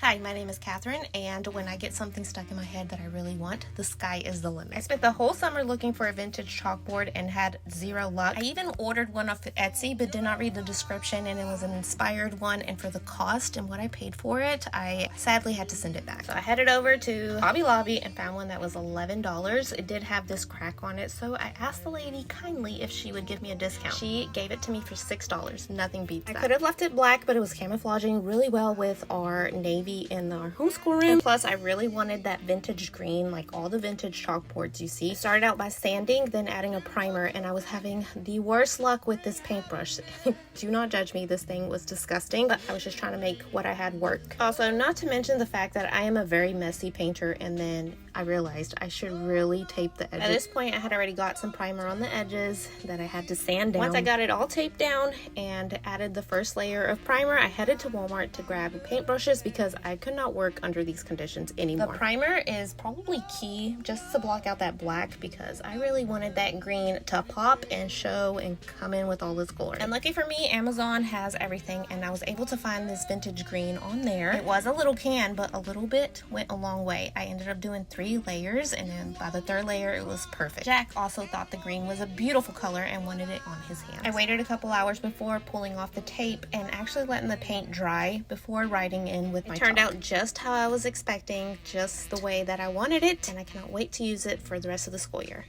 Hi, my name is Catherine, and when I get something stuck in my head that I really want, the sky is the limit. I spent the whole summer looking for a vintage chalkboard and had zero luck. I even ordered one off Etsy, but did not read the description, and it was an inspired one, and for the cost and what I paid for it, I sadly had to send it back. So I headed over to Hobby Lobby and found one that was $11. It did have this crack on it, so I asked the lady kindly if she would give me a discount. She gave it to me for $6. Nothing beats that. I could have left it black, but it was camouflaging really well with our navy in our homeschool room. And plus, I really wanted that vintage green, like all the vintage chalkboards you see. I started out by sanding, then adding a primer, and I was having the worst luck with this paintbrush. Do not judge me, this thing was disgusting, but I was just trying to make what I had work. Also, not to mention the fact that I am a very messy painter, and then I realized I should really tape the edges. At this point, I had already got some primer on the edges that I had to sand down. Once I got it all taped down and added the first layer of primer, I headed to Walmart to grab paintbrushes because I could not work under these conditions anymore. The primer is probably key just to block out that black because I really wanted that green to pop and show and come in with all its glory. And lucky for me, Amazon has everything, and I was able to find this vintage green on there. It was a little can, but a little bit went a long way. I ended up doing 3 layers, and then by the 3rd layer, it was perfect. Jack also thought the green was a beautiful color and wanted it on his hands. I waited a couple hours before pulling off the tape and actually letting the paint dry before writing in with my chalk. It turned out just how I was expecting, just the way that I wanted it, and I cannot wait to use it for the rest of the school year.